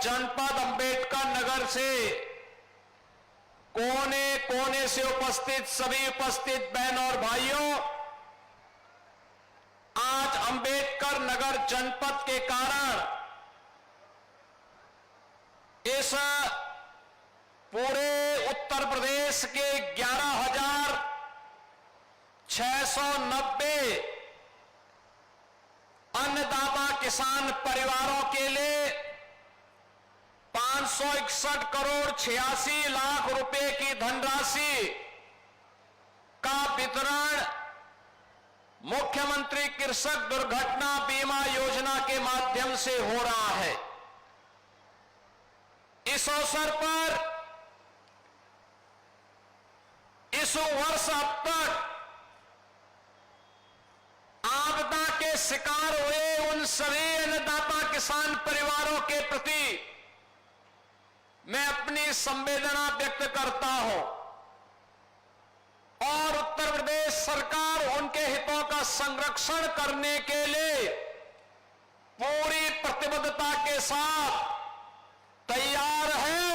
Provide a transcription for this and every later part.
जनपद अंबेडकर नगर से कोने कोने से उपस्थित सभी उपस्थित बहन और भाइयों, आज अंबेडकर नगर जनपद के कारण इस पूरे उत्तर प्रदेश के 11,690 अन्नदाता किसान परिवारों के लिए 561 करोड़ 86 लाख रुपए की धनराशि का वितरण मुख्यमंत्री कृषक दुर्घटना बीमा योजना के माध्यम से हो रहा है। इस अवसर पर इस वर्ष अब तक आपदा के शिकार हुए उन सभी अन्नदाता किसान परिवारों के प्रति मैं अपनी संवेदना व्यक्त करता हूं और उत्तर प्रदेश सरकार उनके हितों का संरक्षण करने के लिए पूरी प्रतिबद्धता के साथ तैयार है।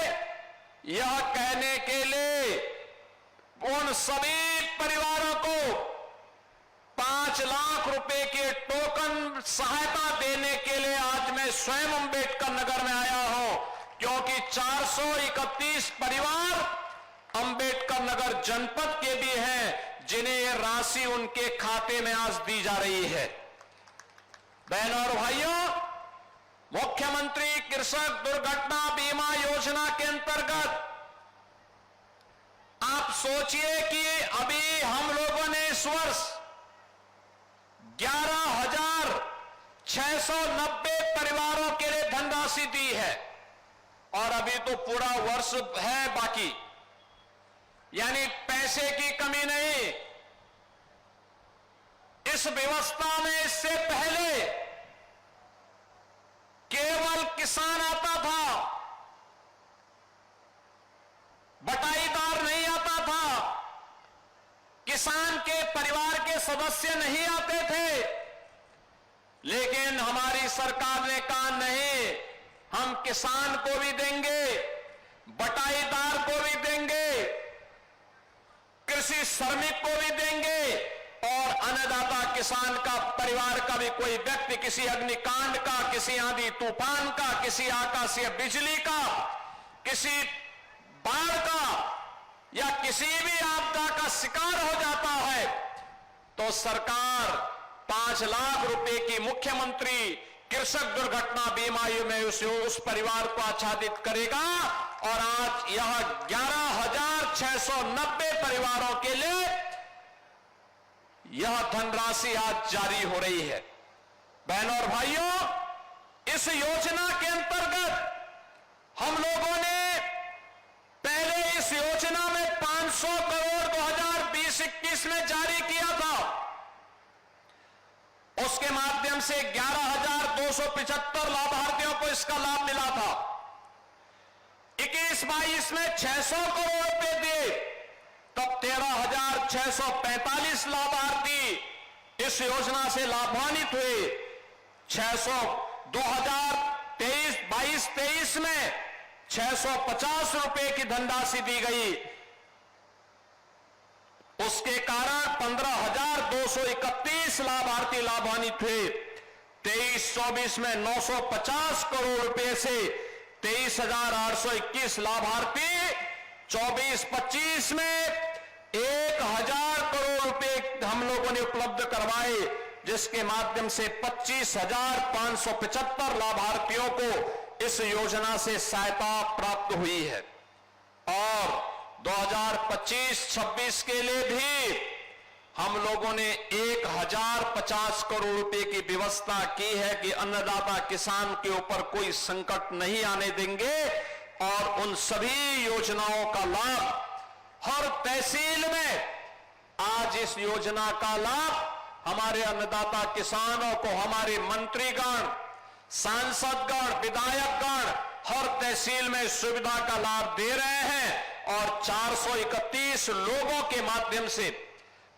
यह कहने के लिए उन सभी परिवारों को 5 लाख रुपए के टोकन सहायता देने के लिए आज मैं स्वयं अंबेडकर नगर में आया हूं, क्योंकि 431 परिवार अंबेडकर नगर जनपद के भी हैं जिन्हें यह राशि उनके खाते में आज दी जा रही है। बहनों और भाइयों, मुख्यमंत्री कृषक दुर्घटना बीमा योजना के अंतर्गत आप सोचिए कि अभी हम लोगों ने इस वर्ष 11,690 परिवारों के लिए धनराशि दी है और अभी तो पूरा वर्ष है बाकी, यानी पैसे की कमी नहीं। इस व्यवस्था में इससे पहले केवल किसान आता था, बटाईदार नहीं आता था, किसान के परिवार के सदस्य नहीं आते थे। लेकिन हमारी सरकार ने कहा नहीं, हम किसान को भी देंगे, बटाईदार को भी देंगे, कृषि श्रमिक को भी देंगे और अन्नदाता किसान का परिवार का भी कोई व्यक्ति किसी अग्निकांड का, किसी आंधी तूफान का, किसी आकाशीय बिजली का, किसी बाढ़ का या किसी भी आपदा का शिकार हो जाता है तो सरकार 5 लाख रुपए की मुख्यमंत्री कृषक दुर्घटना बीमा में उस परिवार को आच्छादित करेगा और आज यह 11,690 परिवारों के लिए यह धनराशि आज जारी हो रही है। बहनों और भाइयों, इस योजना के अंतर्गत हम लोगों ने पहले इस योजना में 500 करोड़ 2020-21 में जारी किया था। उसके माध्यम से 11,275 लाभार्थियों को इसका लाभ मिला था। 21-22 में 600 करोड़ रुपए दिए, तब 13,645 लाभार्थी इस योजना से लाभान्वित हुए। 2022-23 में 650 रुपए की धनराशि दी गई। उसके कारण 15,231 लाभार्थी लाभान्वित हुए। 23-24 में 950 करोड़ रुपए से 23,821 लाभार्थी, 24-25 में 1,000 करोड़ रुपए हम लोगों ने उपलब्ध करवाए, जिसके माध्यम से 25,575 लाभार्थियों को इस योजना से सहायता प्राप्त हुई है। और 2025-26 के लिए भी हम लोगों ने 1,050 करोड़ रुपए की व्यवस्था की है कि अन्नदाता किसान के ऊपर कोई संकट नहीं आने देंगे और उन सभी योजनाओं का लाभ हर तहसील में आज इस योजना का लाभ हमारे अन्नदाता किसानों को हमारे मंत्रीगण, सांसदगण, विधायकगण हर तहसील में सुविधा का लाभ दे रहे हैं और 431 लोगों के माध्यम से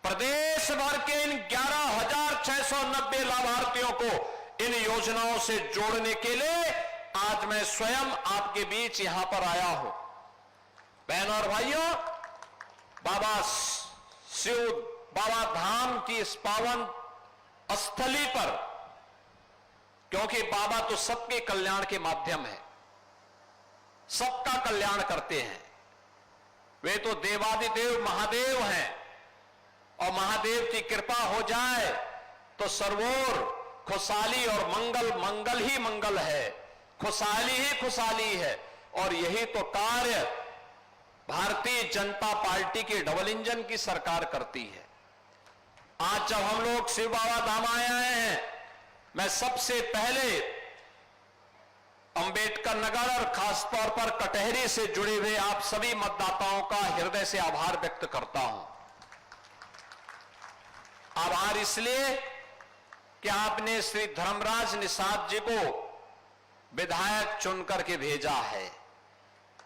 प्रदेश भर के इन 11,690 लाभार्थियों को इन योजनाओं से जोड़ने के लिए आज मैं स्वयं आपके बीच यहां पर आया हूं। बहनों और भाइयों, बाबा धाम की इस पावन स्थली पर, क्योंकि बाबा तो सबके कल्याण के माध्यम है, सबका कल्याण करते हैं। वे तो देवादिदेव महादेव हैं और महादेव की कृपा हो जाए तो सर्वोर खुशहाली और मंगल ही मंगल है, खुशहाली ही खुशहाली है। और यही तो कार्य भारतीय जनता पार्टी के डबल इंजन की सरकार करती है। आज जब हम लोग शिव बाबा धाम आए हैं, मैं सबसे पहले अंबेडकर नगर और खासतौर पर कटहरी से जुड़े हुए आप सभी मतदाताओं का हृदय से आभार व्यक्त करता हूं। आभार इसलिए कि आपने श्री धर्मराज निषाद जी को विधायक चुनकर के भेजा है,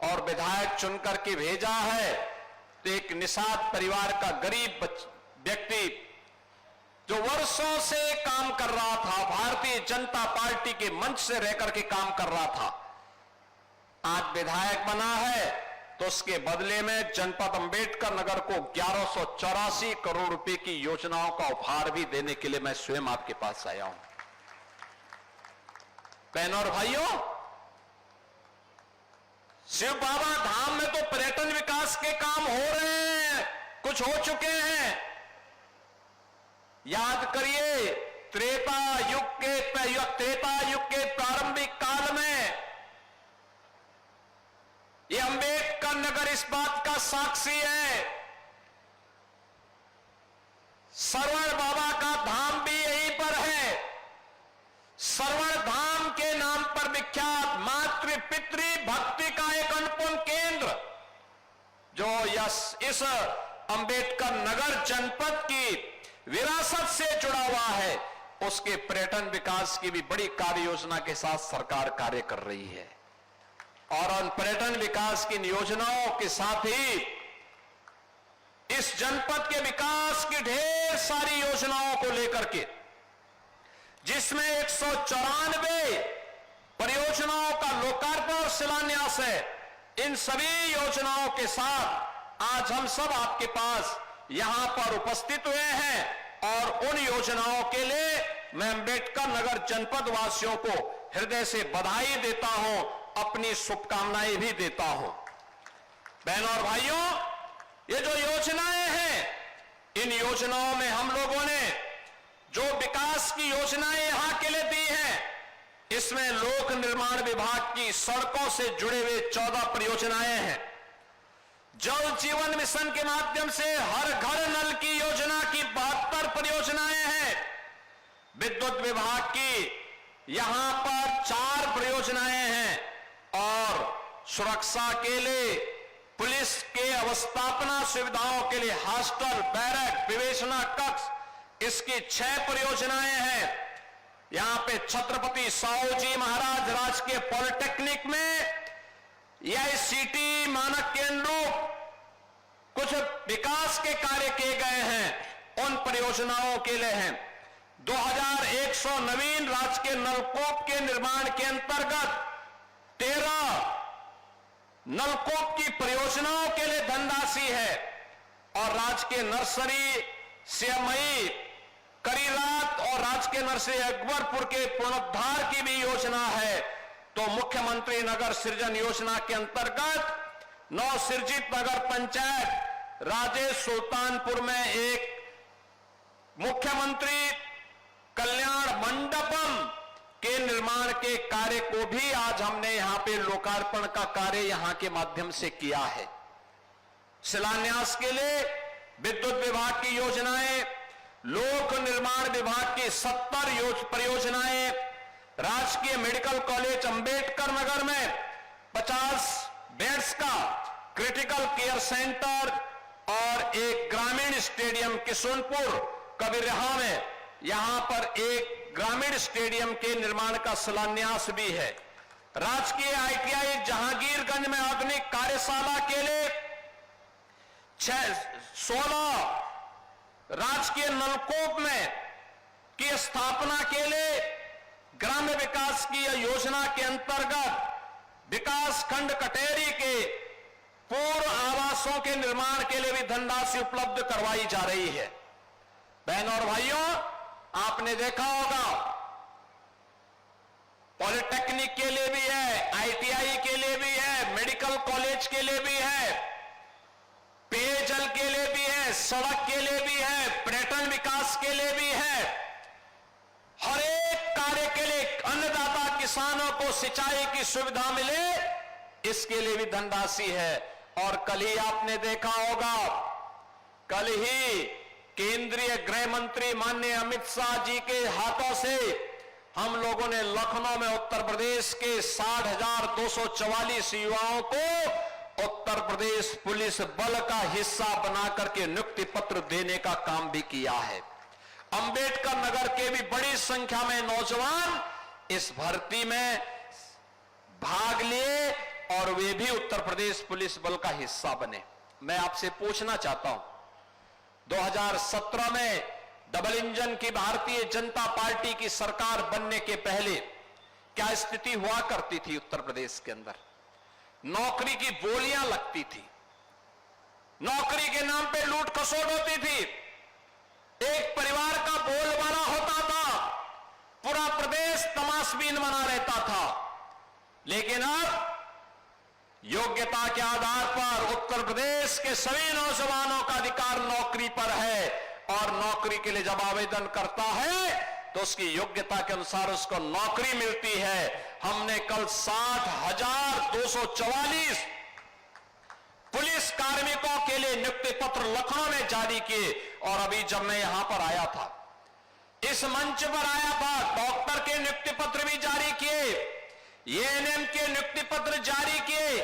और विधायक चुनकर के भेजा है तो एक निषाद परिवार का गरीब व्यक्ति जो वर्षों से काम कर रहा था, भारतीय जनता पार्टी के मंच से रहकर के काम कर रहा था, आज विधायक बना है तो उसके बदले में जनपद अंबेडकर नगर को 1184 करोड़ रुपए की योजनाओं का उपहार भी देने के लिए मैं स्वयं आपके पास आया हूं। बहनों और भाइयों, शिव बाबा धाम में तो पर्यटन विकास के काम हो रहे हैं, कुछ हो चुके हैं। याद करिए, त्रेता युग के प्रारंभिक काल में ये अंबेडकर नगर इस बात का साक्षी है। श्रवण बाबा का धाम भी यहीं पर है। श्रवण धाम के नाम पर विख्यात मातृ पितृ भक्ति का एक अनुपम केंद्र जो इस अंबेडकर नगर जनपद की विरासत से जुड़ा हुआ है, उसके पर्यटन विकास की भी बड़ी कार्य योजना के साथ सरकार कार्य कर रही है। और उन पर्यटन विकास की योजनाओं के साथ ही इस जनपद के विकास की ढेर सारी योजनाओं को लेकर के, जिसमें 194 परियोजनाओं का लोकार्पण और शिलान्यास है, इन सभी योजनाओं के साथ आज हम सब आपके पास यहां पर उपस्थित हुए हैं। और उन योजनाओं के लिए मैं अंबेडकर नगर जनपद वासियों को हृदय से बधाई देता हूं, अपनी शुभकामनाएं भी देता हूं। बहनों और भाइयों, ये जो योजनाएं हैं, इन योजनाओं में हम लोगों ने जो विकास की योजनाएं यहां के लिए दी हैं, इसमें लोक निर्माण विभाग की सड़कों से जुड़े हुए 14 परियोजनाएं हैं। जल जीवन मिशन के माध्यम से हर घर नल की योजना की 72 परियोजनाएं हैं। विद्युत विभाग की यहां पर 4 परियोजनाएं हैं, और सुरक्षा के लिए पुलिस के अवस्थापना सुविधाओं के लिए हॉस्टल, बैरक, विवेचना कक्ष, इसकी 6 परियोजनाएं हैं। यहां पे छत्रपति साहूजी महाराज राजकीय पॉलिटेक्निक में AICTE मानक के अनुरूप कुछ विकास के कार्य किए गए हैं, उन परियोजनाओं के लिए हैं। 2100 नवीन राजकीय नलकूप के निर्माण के अंतर्गत 13 नलकूप की परियोजनाओं के लिए धनराशि है, और राजकीय नर्सरी CMI करीरात और राजकीय नर्सरी अकबरपुर के पुनरुद्धार की भी योजना है। तो मुख्यमंत्री नगर सृजन योजना के अंतर्गत नवसृजित नगर पंचायत राजेश सुल्तानपुर में एक मुख्यमंत्री कल्याण मंडपम के निर्माण के कार्य को भी आज हमने यहां पे लोकार्पण का कार्य यहां के माध्यम से किया है। शिलान्यास के लिए विद्युत विभाग की योजनाएं, लोक निर्माण विभाग की 70 परियोजनाएं, राजकीय मेडिकल कॉलेज अंबेडकर नगर में 50 बेड्स का क्रिटिकल केयर सेंटर और एक ग्रामीण स्टेडियम किशुनपुर कबीरहा में, यहां पर एक ग्रामीण स्टेडियम के निर्माण का शिलान्यास भी है। राजकीय ITI जहांगीरगंज में आधुनिक कार्यशाला के लिए 16 राजकीय नलकूप में की स्थापना के लिए ग्राम्य विकास की योजना के अंतर्गत विकास खंड कटेरी के पूर्व आवासों के निर्माण के लिए भी धनराशि उपलब्ध करवाई जा रही है। बहनों और भाइयों, आपने देखा होगा पॉलिटेक्निक के लिए भी है, आईटीआई के लिए भी है, मेडिकल कॉलेज के लिए भी है, पेयजल के लिए भी है, सड़क के लिए भी है, पर्यटन विकास के लिए भी है। हर एक कार्य के लिए अन्नदाता किसानों को सिंचाई की सुविधा मिले, इसके लिए भी धनराशि है। और कल ही आपने देखा होगा, कल ही केंद्रीय गृह मंत्री माननीय अमित शाह जी के हाथों से हम लोगों ने लखनऊ में उत्तर प्रदेश के 60,244 युवाओं को उत्तर प्रदेश पुलिस बल का हिस्सा बनाकर के नियुक्ति पत्र देने का काम भी किया है। अंबेडकर नगर के भी बड़ी संख्या में नौजवान इस भर्ती में भाग लिए और वे भी उत्तर प्रदेश पुलिस बल का हिस्सा बने। मैं आपसे पूछना चाहता हूं, 2017 में डबल इंजन की भारतीय जनता पार्टी की सरकार बनने के पहले क्या स्थिति हुआ करती थी उत्तर प्रदेश के अंदर? नौकरी की बोलियां लगती थी, नौकरी के नाम पे लूट खसोट होती थी, एक परिवार का बोलबाला होता था, पूरा प्रदेश तमाशबीन बना रहता था। लेकिन अब योग्यता के आधार पर उत्तर प्रदेश के सभी नौजवानों का अधिकार नौकरी पर है और नौकरी के लिए जब आवेदन करता है तो उसकी योग्यता के अनुसार उसको नौकरी मिलती है। हमने कल 60,244 पुलिस कार्मिकों के लिए नियुक्ति पत्र लखनऊ में जारी किए और अभी जब मैं यहां पर आया था, इस मंच पर आया था, डॉक्टर के नियुक्ति पत्र भी जारी किए, एएनएम के नियुक्ति पत्र जारी किए,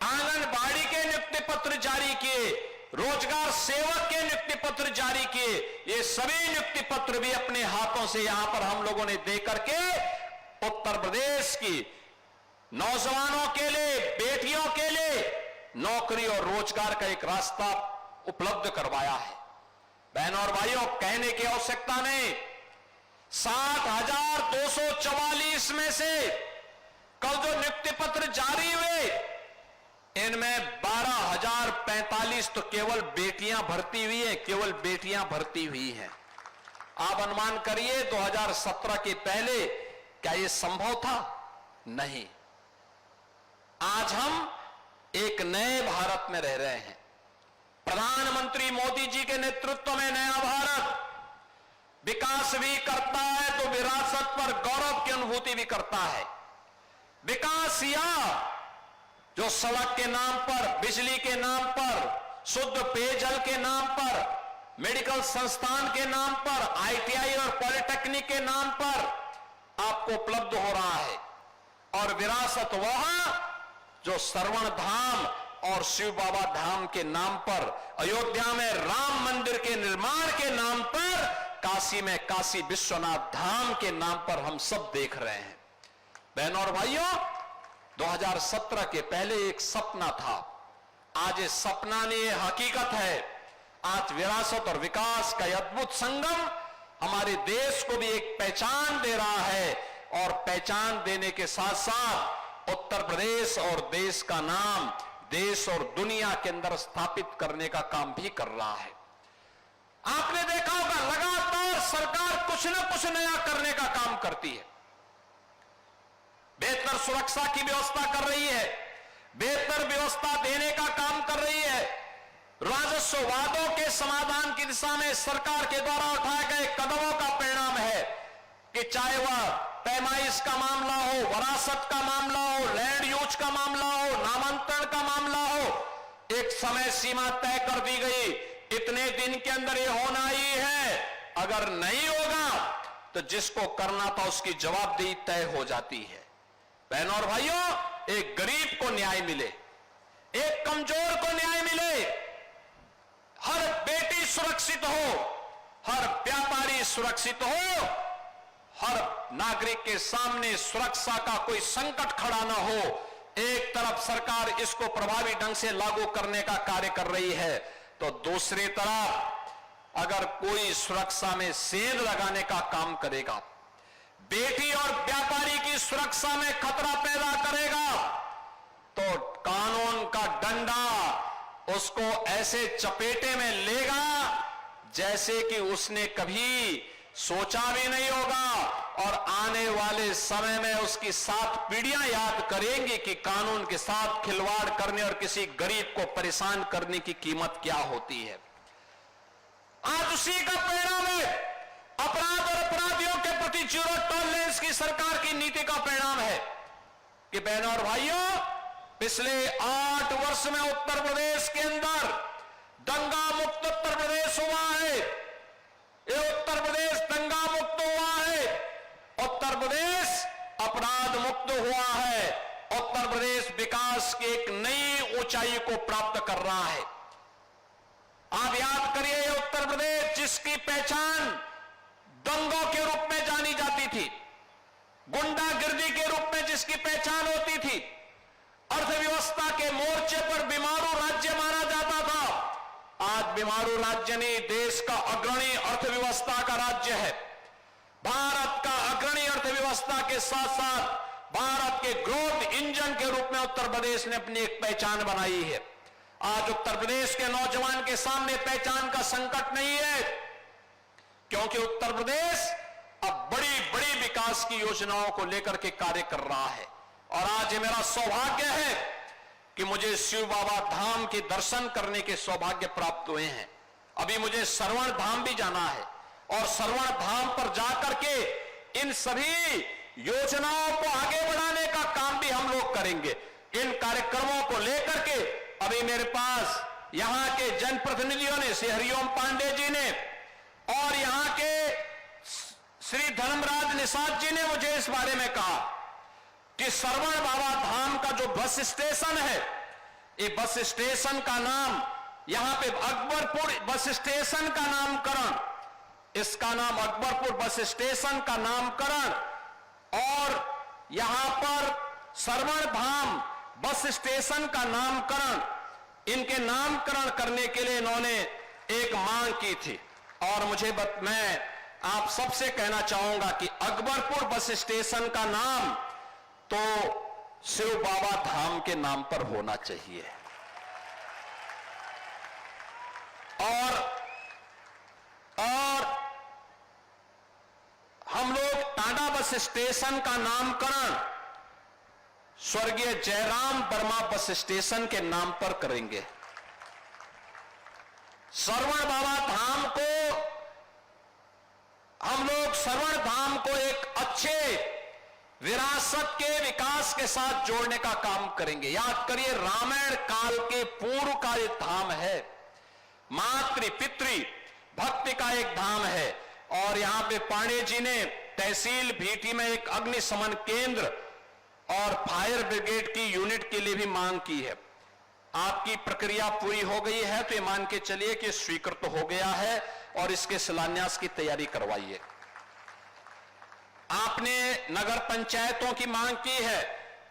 आंगनबाड़ी के नियुक्ति पत्र जारी किए, रोजगार सेवक के नियुक्ति पत्र जारी किए। ये सभी नियुक्ति पत्र भी अपने हाथों से यहां पर हम लोगों ने देकर के उत्तर प्रदेश की नौजवानों के लिए, बेटियों के लिए नौकरी और रोजगार का एक रास्ता उपलब्ध करवाया है। बहनों और भाइयों, कहने की आवश्यकता नहीं, 60,244 में से कल जो नियुक्ति पत्र जारी हुए, इनमें 12,045 तो केवल बेटियां भर्ती हुई हैं, केवल बेटियां भर्ती हुई हैं। आप अनुमान करिए 2017 के पहले क्या यह संभव था? नहीं। आज हम एक नए भारत में रह रहे हैं। प्रधानमंत्री मोदी जी के नेतृत्व में नया भारत विकास भी करता है तो विरासत पर गौरव की अनुभूति भी करता है। विकास या जो सड़क के नाम पर, बिजली के नाम पर, शुद्ध पेयजल के नाम पर, मेडिकल संस्थान के नाम पर, आईटीआई और पॉलिटेक्निक के नाम पर आपको उपलब्ध हो रहा है। और विरासत वह जो श्रवण धाम और शिव बाबा धाम के नाम पर, अयोध्या में राम मंदिर के निर्माण के नाम पर, काशी में काशी विश्वनाथ धाम के नाम पर हम सब देख रहे हैं। बहनों और भाइयों, 2017 के पहले एक सपना था, आज इस सपना ने ये हकीकत है। आज विरासत और विकास का अद्भुत संगम हमारे देश को भी एक पहचान दे रहा है और पहचान देने के साथ साथ उत्तर प्रदेश और देश का नाम देश और दुनिया के अंदर स्थापित करने का काम भी कर रहा है। आपने देखा होगा, लगातार सरकार कुछ न कुछ नया करने का काम करती है। बेहतर सुरक्षा की व्यवस्था कर रही है, बेहतर व्यवस्था देने का काम कर रही है। राजस्व वादों के समाधान की दिशा में सरकार के द्वारा उठाए गए कदमों का परिणाम है कि चाहे वह पैमाइश का मामला हो, वरासत का मामला हो, लैंड यूज का मामला हो, नामांतरण का मामला हो, एक समय सीमा तय कर दी गई, इतने दिन के अंदर ये होना ही है। अगर नहीं होगा तो जिसको करना था उसकी जवाबदेही तय हो जाती है। बहनों और भाइयों, एक गरीब को न्याय मिले, एक कमजोर को न्याय मिले, हर बेटी सुरक्षित हो, हर व्यापारी सुरक्षित हो, हर नागरिक के सामने सुरक्षा का कोई संकट खड़ा न हो। एक तरफ सरकार इसको प्रभावी ढंग से लागू करने का कार्य कर रही है तो दूसरी तरफ अगर कोई सुरक्षा में सेंध लगाने का काम करेगा, बेटी और व्यापारी की सुरक्षा में खतरा पैदा करेगा तो कानून का डंडा उसको ऐसे चपेटे में लेगा जैसे कि उसने कभी सोचा भी नहीं होगा, और आने वाले समय में उसकी 7 पीढ़ियां याद करेंगी कि कानून के साथ खिलवाड़ करने और किसी गरीब को परेशान करने की कीमत क्या होती है। आज उसी का परिणाम है, अपराध और अपराधियों के प्रति जीरो टॉलरेंस की सरकार की नीति का परिणाम है कि बहनों और भाइयों, पिछले 8 वर्ष में उत्तर प्रदेश के अंदर दंगा मुक्त उत्तर प्रदेश हुआ है। ये उत्तर प्रदेश दंगा मुक्त हुआ है, उत्तर प्रदेश अपराध मुक्त हुआ है, उत्तर प्रदेश विकास की एक नई ऊंचाई को प्राप्त कर रहा है। आप याद करिए, ये उत्तर प्रदेश जिसकी पहचान दंगों के रूप में जानी जाती थी, गुंडागिर्दी के रूप में जिसकी पहचान होती थी, अर्थव्यवस्था के मोर्चे पर बीमारू राज्य माना जाता था, आज बीमारू राज्य नहीं, देश का अग्रणी अर्थव्यवस्था का राज्य है। भारत का अग्रणी अर्थव्यवस्था के साथ साथ भारत के ग्रोथ इंजन के रूप में उत्तर प्रदेश ने अपनी एक पहचान बनाई है। आज उत्तर प्रदेश के नौजवान के सामने पहचान का संकट नहीं है, क्योंकि उत्तर प्रदेश अब बड़ी बड़ी विकास की योजनाओं को लेकर के कार्य कर रहा है। और आज ये मेरा सौभाग्य है कि मुझे शिव बाबा धाम के दर्शन करने के सौभाग्य प्राप्त हुए हैं। अभी मुझे श्रवण धाम भी जाना है, और श्रवण धाम पर जाकर के इन सभी योजनाओं को आगे बढ़ाने का काम भी हम लोग करेंगे। इन कार्यक्रमों को लेकर के अभी मेरे पास यहां के जनप्रतिनिधियों ने, श्री हरिओम पांडे जी ने और यहां के श्री धर्मराज निषाद जी ने मुझे इस बारे में कहा कि श्रवण बाबा धाम का जो बस स्टेशन है, ये बस स्टेशन का नाम, यहां पे अकबरपुर बस स्टेशन का नामकरण, इसका नाम अकबरपुर बस स्टेशन का नामकरण, और यहां पर श्रवण धाम बस स्टेशन का नामकरण, इनके नामकरण करने के लिए इन्होंने एक मांग की थी। और मैं आप सबसे कहना चाहूंगा कि अकबरपुर बस स्टेशन का नाम तो शिव बाबा धाम के नाम पर होना चाहिए। और हम लोग टांडा बस स्टेशन का नामकरण स्वर्गीय जयराम वर्मा बस स्टेशन के नाम पर करेंगे। श्रवण बाबा धाम को हम लोग श्रवण धाम को एक अच्छे विरासत के विकास के साथ जोड़ने का काम करेंगे। याद करिए, रामायण काल के पूर्व का एक धाम है, मातृ पितृ भक्ति का एक धाम है। और यहां पे पांडे जी ने तहसील भीटी में एक अग्निशमन केंद्र और फायर ब्रिगेड की यूनिट के लिए भी मांग की है। आपकी प्रक्रिया पूरी हो गई है तो ये मान के चलिए कि स्वीकृत हो गया है, और इसके शिलान्यास की तैयारी करवाइए। आपने नगर पंचायतों की मांग की है,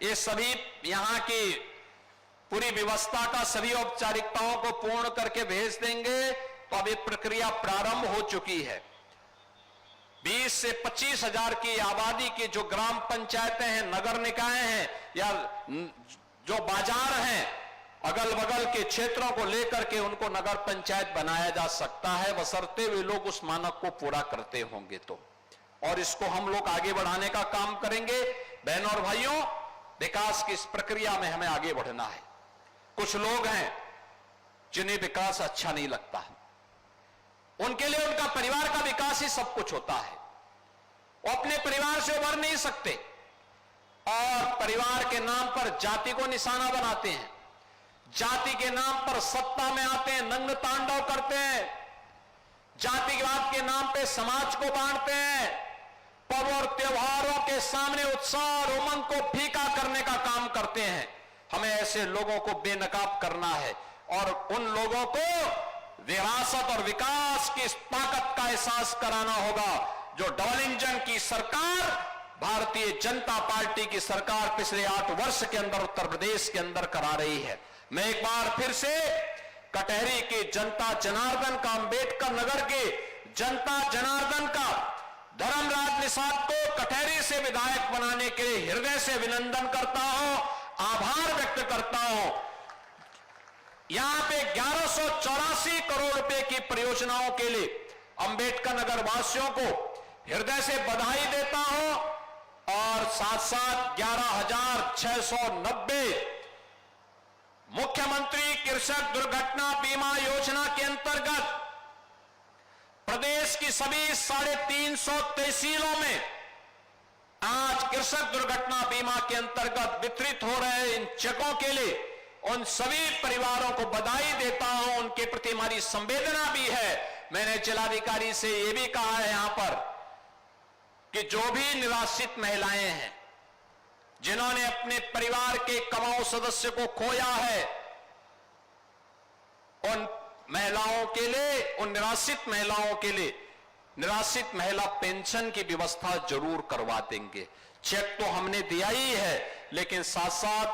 ये सभी यहां की पूरी व्यवस्था का सभी औपचारिकताओं को पूर्ण करके भेज देंगे। तो अब ये प्रक्रिया प्रारंभ हो चुकी है। 20 से 25 हजार की आबादी की जो ग्राम पंचायतें हैं, नगर निकाय हैं, या जो बाजार हैं, अगल बगल के क्षेत्रों को लेकर के उनको नगर पंचायत बनाया जा सकता है, बशर्ते वे लोग उस मानक को पूरा करते होंगे तो। और इसको हम लोग आगे बढ़ाने का काम करेंगे। बहनों और भाइयों, विकास की इस प्रक्रिया में हमें आगे बढ़ना है। कुछ लोग हैं जिन्हें विकास अच्छा नहीं लगता, उनके लिए उनका परिवार का विकास ही सब कुछ होता है। वो अपने परिवार से उभर नहीं सकते और परिवार के नाम पर जाति को निशाना बनाते हैं, जाति के नाम पर सत्ता में आते हैं, नग्न तांडव करते हैं, जातिवाद के नाम पे समाज को बांटते हैं, पर्व और त्योहारों के सामने उत्साह और उमंग को फीका करने का काम करते हैं। हमें ऐसे लोगों को बेनकाब करना है और उन लोगों को विरासत और विकास की ताकत का एहसास कराना होगा जो डबल इंजन की सरकार, भारतीय जनता पार्टी की सरकार पिछले 8 वर्ष के अंदर उत्तर प्रदेश के अंदर करा रही है। मैं एक बार फिर से कटहरी की जनता जनार्दन का, अंबेडकर नगर के जनता जनार्दन का धर्मराज निषाद को कटहरी से विधायक बनाने के लिए हृदय से अभिनंदन करता हूं, आभार व्यक्त करता हूं। यहां पे 1184 करोड़ रुपए की परियोजनाओं के लिए अंबेडकर नगर वासियों को हृदय से बधाई देता हूं और साथ साथ 11,690 मुख्यमंत्री कृषक दुर्घटना बीमा योजना के अंतर्गत प्रदेश की सभी 350 तहसीलों में आज कृषक दुर्घटना बीमा के अंतर्गत वितरित हो रहे इन चेकों के लिए उन सभी परिवारों को बधाई देता हूं। उनके प्रति हमारी संवेदना भी है। मैंने जिलाधिकारी से यह भी कहा है यहां पर कि जो भी निराश्रित महिलाएं हैं, जिन्होंने अपने परिवार के कमाऊ सदस्य को खोया है, उन महिलाओं के लिए, उन निराश्रित महिलाओं के लिए निराश्रित महिला पेंशन की व्यवस्था जरूर करवा देंगे। चेक तो हमने दिया ही है, लेकिन साथ साथ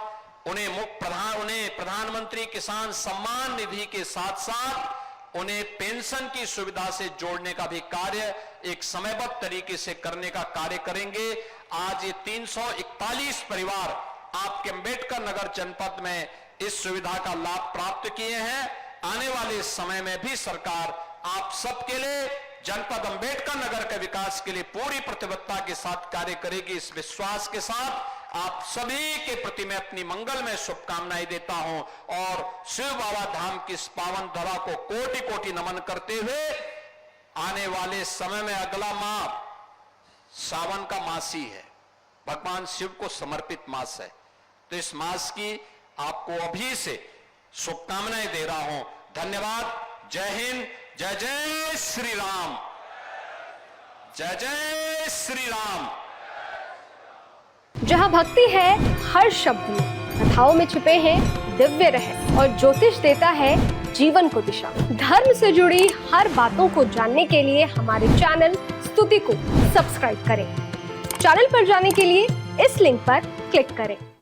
उन्हें प्रधानमंत्री किसान सम्मान निधि के साथ साथ उन्हें पेंशन की सुविधा से जोड़ने का भी कार्य एक समयबद्ध तरीके से करने का कार्य करेंगे। आज ये 341 परिवार आपके अंबेडकर नगर जनपद में इस सुविधा का लाभ प्राप्त किए हैं। आने वाले समय में भी सरकार आप सबके लिए, जनपद अंबेडकर नगर के विकास के लिए पूरी प्रतिबद्धता के साथ कार्य करेगी। इस विश्वास के साथ आप सभी के प्रति मैं अपनी मंगलमय शुभकामनाएं देता हूं और शिव बाबा धाम की इस पावन धरा को कोटि कोटि नमन करते हुए आने वाले समय में अगला माह सावन का मास ही है, भगवान शिव को समर्पित मास है, तो इस मास की आपको अभी से शुभकामनाएं दे रहा हूं। धन्यवाद। जय हिंद। जय जय श्री राम। जय जय श्री राम। जहाँ भक्ति है हर शब्द में, कथाओं में छुपे हैं दिव्य रहस्य और ज्योतिष देता है जीवन को दिशा। धर्म से जुड़ी हर बातों को जानने के लिए हमारे चैनल स्तुति को सब्सक्राइब करें। चैनल पर जाने के लिए इस लिंक पर क्लिक करें।